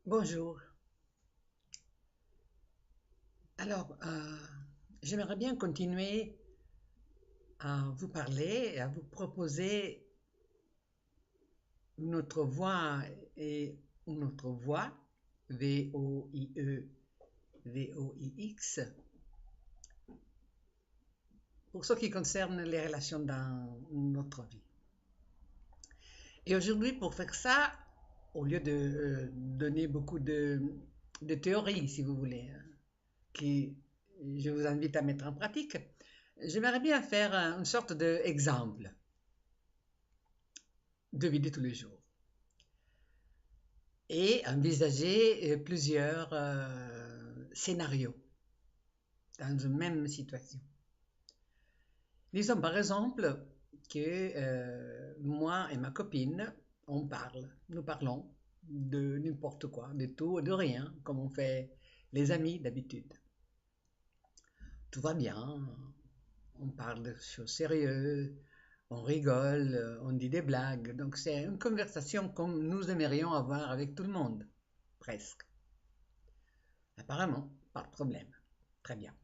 Bonjour. Alors, j'aimerais bien continuer à vous parler et à vous proposer notre voix et notre voix, V-O-I-E, V-O-I-X, pour ce qui concerne les relations dans notre vie. Et aujourd'hui, pour faire ça, au lieu de donner beaucoup de théories, si vous voulez, qui je vous invite à mettre en pratique, j'aimerais bien faire une sorte d'exemple de vie de tous les jours et envisager plusieurs scénarios dans une même situation. Disons par exemple que moi et ma copine, nous parlons de n'importe quoi, de tout et de rien, comme on fait les amis d'habitude. Tout va bien, on parle de choses sérieuses, on rigole, on dit des blagues. Donc c'est une conversation comme nous aimerions avoir avec tout le monde, presque. Apparemment, pas de problème. Très bien.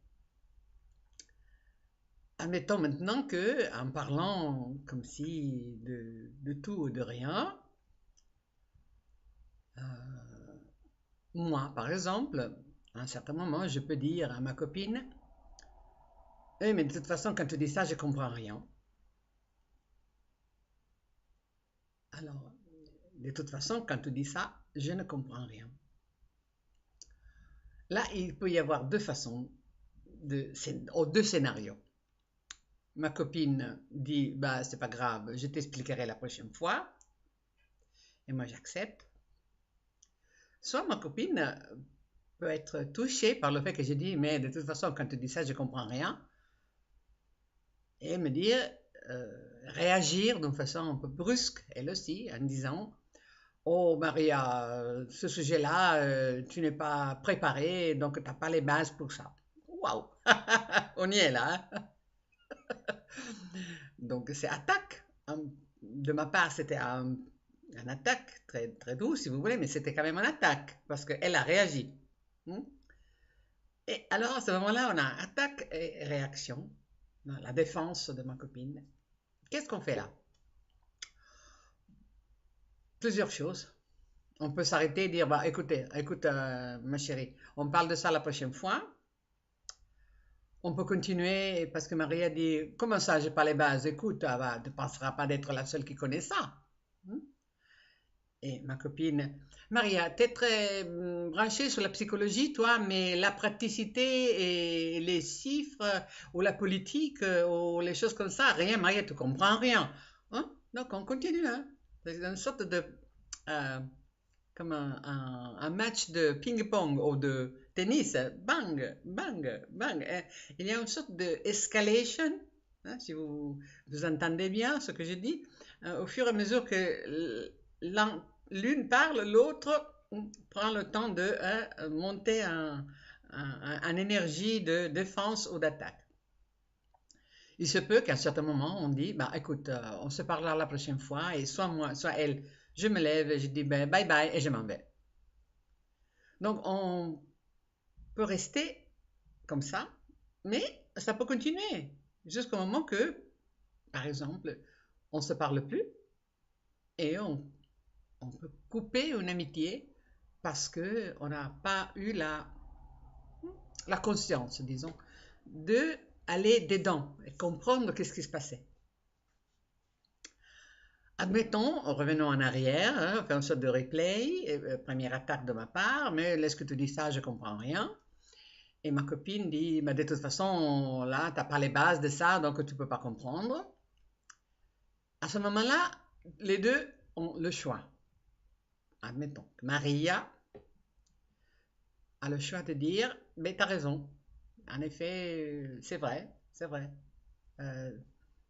Admettons maintenant que, en parlant comme si de tout ou de rien, moi, par exemple, à un certain moment, je peux dire à ma copine, eh, mais de toute façon, quand tu dis ça, je comprends rien. Alors, de toute façon, quand tu dis ça, je ne comprends rien. Là, il peut y avoir deux façons, deux scénarios. Ma copine dit, bah, c'est pas grave, je t'expliquerai la prochaine fois. Et moi, j'accepte. Soit ma copine peut être touchée par le fait que j'ai dit, mais de toute façon, quand tu dis ça, je comprends rien. Et me dire, réagir d'une façon un peu brusque, elle aussi, en disant, oh Maria, ce sujet-là, tu n'es pas préparée, donc tu n'as pas les bases pour ça. Waouh, on y est là. Hein. Donc c'est attaque. De ma part, c'était un attaque très, très douce, si vous voulez, mais c'était quand même une attaque, parce qu'elle a réagi. Hmm. Et alors, à ce moment-là, on a attaque et réaction, la défense de ma copine. Qu'est-ce qu'on fait là? Plusieurs choses. On peut s'arrêter et dire, bah, écoute, ma chérie, on parle de ça la prochaine fois. On peut continuer parce que Marie a dit, comment ça, j'ai pas les bases? Écoute, tu ne penseras pas d'être la seule qui connaît ça. Hmm. Et ma copine, Maria, tu es très branchée sur la psychologie, toi, mais la praticité et les chiffres ou la politique ou les choses comme ça, rien, Maria, tu comprends rien. Hein? Donc on continue. Hein? C'est une sorte de euh, comme un match de ping-pong ou de tennis. Bang, bang, bang. Il y a une sorte de escalation, hein, si vous entendez bien ce que je dis, au fur et à mesure que l'une parle, l'autre prend le temps de monter en énergie de défense ou d'attaque. Il se peut qu'à un certain moment, on dit, bah, écoute, on se parlera la prochaine fois, et soit moi, soit elle, je me lève, et je dis ben, bye bye, et je m'en vais. Donc, on peut rester comme ça, mais ça peut continuer jusqu'au moment que, par exemple, on ne se parle plus et on peut couper une amitié parce qu'on n'a pas eu la conscience, disons, de aller dedans et comprendre qu'est-ce qui se passait. Admettons, revenons en arrière, hein, fait une sorte de replay, première attaque de ma part, mais laisse que tu dis ça, je comprends rien. Et ma copine dit, mais de toute façon, là, tu n'as pas les bases de ça, donc tu ne peux pas comprendre. À ce moment-là, les deux ont le choix. Admettons, Maria a le choix de dire, mais tu as raison. En effet, c'est vrai, c'est vrai. Euh,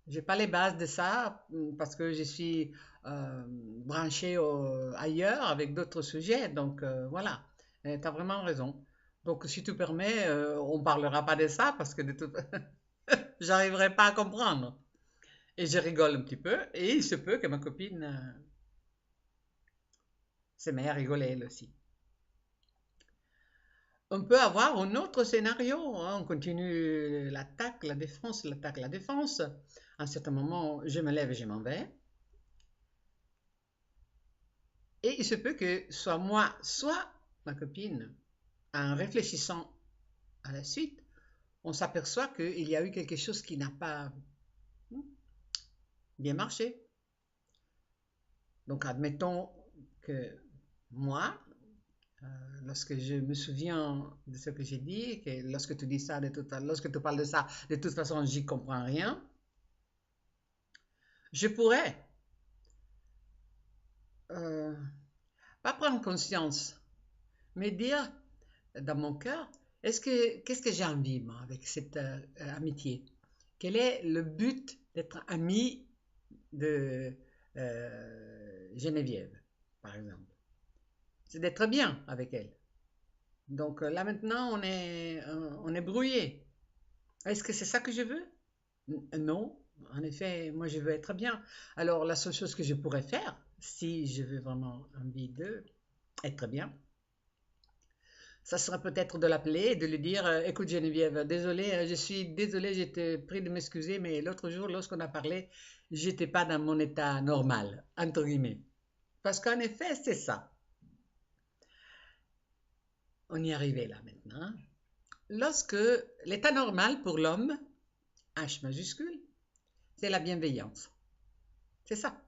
j'ai pas les bases de ça parce que je suis branchée ailleurs avec d'autres sujets. Donc voilà, tu as vraiment raison. Donc si tu permets, on parlera pas de ça parce que de toute j'arriverai pas à comprendre. Et je rigole un petit peu et il se peut que ma copine se met à rigoler elle aussi. on peut avoir un autre scénario, hein. On continue l'attaque, la défense, l'attaque, la défense. À un certain moment, je me lève et je m'en vais. Et il se peut que soit moi, soit ma copine, en réfléchissant à la suite, on s'aperçoit qu'il y a eu quelque chose qui n'a pas bien marché. Donc, admettons que moi, lorsque je me souviens de ce que j'ai dit, que lorsque tu dis ça, lorsque tu parles de ça, de toute façon, j'y comprends rien, je pourrais euh, pas prendre conscience, mais dire dans mon cœur, qu'est-ce que j'ai envie, moi, avec cette amitié? Quel est le but d'être ami de Geneviève, par exemple? C'est d'être bien avec elle. Donc là maintenant, on est brouillé. Est-ce que c'est ça que je veux? Non, en effet, moi je veux être bien. Alors la seule chose que je pourrais faire, si je veux vraiment envie d'être bien, ça serait peut-être de l'appeler et de lui dire, écoute Geneviève, désolé, je suis désolé, j'étais pris de m'excuser, mais l'autre jour, lorsqu'on a parlé, j'étais pas dans mon état normal, entre guillemets. Parce qu'en effet, c'est ça. On y est arrivé là maintenant. Lorsque l'état normal pour l'homme, H majuscule, c'est la bienveillance. C'est ça.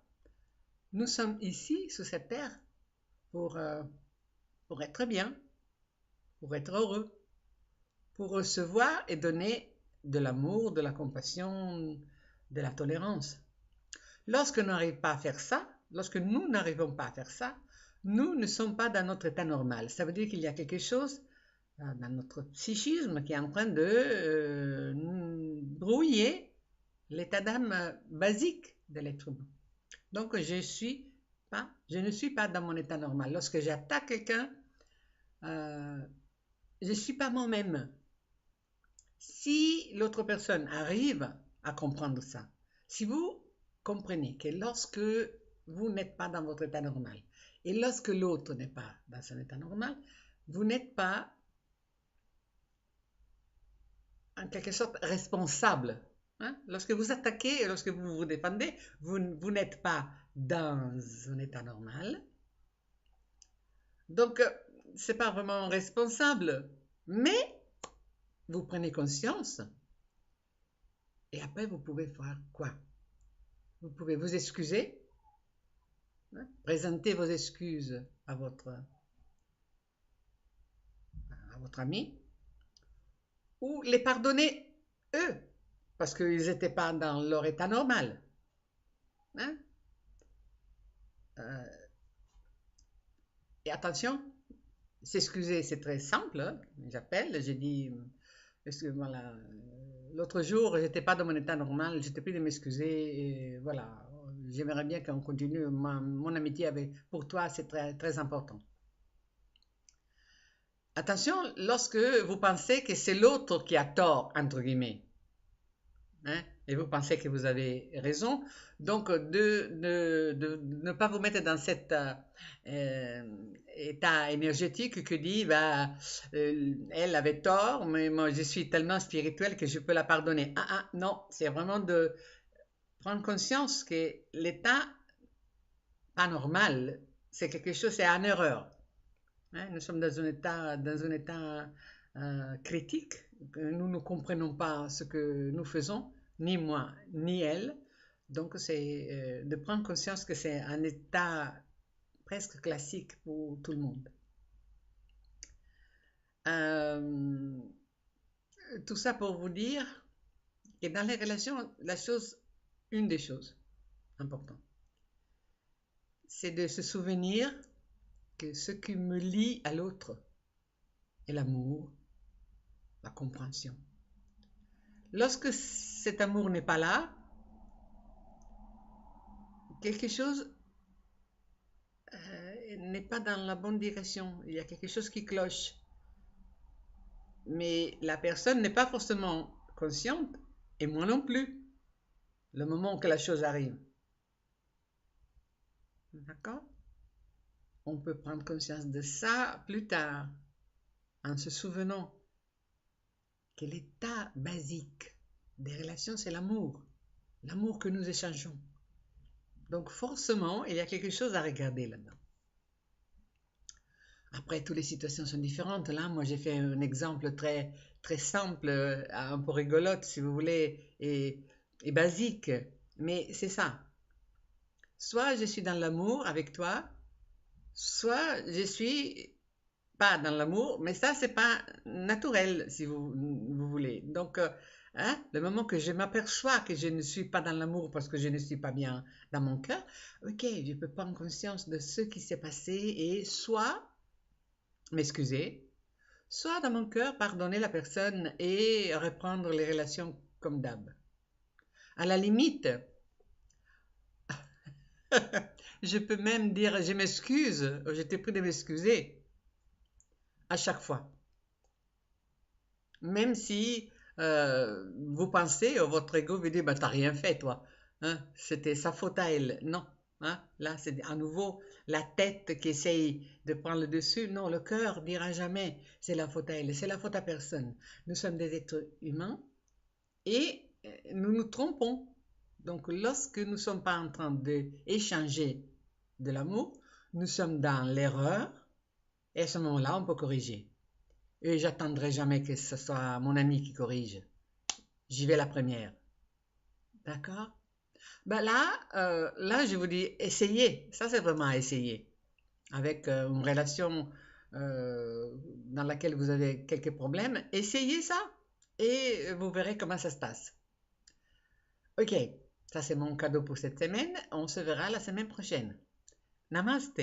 Nous sommes ici, sur cette terre, pour, euh, pour être bien, pour être heureux, pour recevoir et donner de l'amour, de la compassion, de la tolérance. Lorsque nous n'arrivons pas à faire ça, lorsque nous n'arrivons pas à faire ça, nous ne sommes pas dans notre état normal. Ça veut dire qu'il y a quelque chose dans notre psychisme qui est en train de brouiller l'état d'âme basique de l'être humain. Donc je ne suis pas dans mon état normal. Lorsque j'attaque quelqu'un, je ne suis pas moi-même. Si l'autre personne arrive à comprendre ça, si vous comprenez que lorsque vous n'êtes pas dans votre état normal et lorsque l'autre n'est pas dans son état normal, vous n'êtes pas en quelque sorte responsable. Hein? Lorsque vous attaquez et lorsque vous vous défendez, vous n'êtes pas dans un état normal. Donc, ce n'est pas vraiment responsable, mais vous prenez conscience et après vous pouvez faire quoi? Vous pouvez vous excuser, hein, présenter vos excuses à votre ami ou les pardonner eux parce qu'ils n'étaient pas dans leur état normal. Hein? Et attention, s'excuser c'est très simple. Hein. J'appelle, j'ai dit, voilà, l'autre jour j'étais pas dans mon état normal, j'étais pris de m'excuser et voilà, j'aimerais bien qu'on continue mon amitié pour toi, c'est très, très important. Attention, lorsque vous pensez que c'est l'autre qui a tort, entre guillemets, hein, et vous pensez que vous avez raison, donc de ne pas vous mettre dans cet état énergétique que dit, bah, elle avait tort, mais moi je suis tellement spirituel que je peux la pardonner. Non, c'est vraiment de prendre conscience que l'état pas normal, c'est quelque chose, c'est en erreur. Hein, nous sommes dans un état critique. Nous ne comprenons pas ce que nous faisons, ni moi, ni elle. Donc, c'est de prendre conscience que c'est un état presque classique pour tout le monde. Tout ça pour vous dire que dans les relations, une des choses importantes, c'est de se souvenir que ce qui me lie à l'autre est l'amour, la compréhension. Lorsque cet amour n'est pas là, quelque chose n'est pas dans la bonne direction. Il y a quelque chose qui cloche. Mais la personne n'est pas forcément consciente, et moi non plus, le moment que la chose arrive. D'accord? On peut prendre conscience de ça plus tard. en se souvenant que l'état basique des relations, c'est l'amour. L'amour que nous échangeons. Donc forcément, il y a quelque chose à regarder là-dedans. Après, toutes les situations sont différentes. Là, moi, j'ai fait un exemple très, très simple, un peu rigolote, si vous voulez, et basique. Mais c'est ça. Soit je suis dans l'amour avec toi, soit je suis pas dans l'amour, mais ça, c'est pas naturel, si vous voulez. Donc, le moment que je m'aperçois que je ne suis pas dans l'amour parce que je ne suis pas bien dans mon cœur, ok, je peux prendre conscience de ce qui s'est passé et soit m'excuser, soit dans mon cœur pardonner la personne et reprendre les relations comme d'hab. À la limite, je peux même dire je m'excuse, je t'ai pris de m'excuser à chaque fois. Même si vous pensez, votre ego vous dit, bah, t'as rien fait, toi. Hein, c'était sa faute à elle. Non. Hein, là, c'est à nouveau la tête qui essaye de prendre le dessus. Non, le cœur dira jamais, c'est la faute à elle. C'est la faute à personne. Nous sommes des êtres humains et nous nous trompons. Donc, lorsque nous ne sommes pas en train d'échanger de l'amour, nous sommes dans l'erreur et à ce moment-là, on peut corriger. Et j'attendrai jamais que ce soit mon ami qui corrige. J'y vais la première. D'accord? Ben là, je vous dis, essayez. Ça, c'est vraiment à essayer. Avec une relation dans laquelle vous avez quelques problèmes, essayez ça et vous verrez comment ça se passe. Ok, ça c'est mon cadeau pour cette semaine. On se verra la semaine prochaine. Namaste.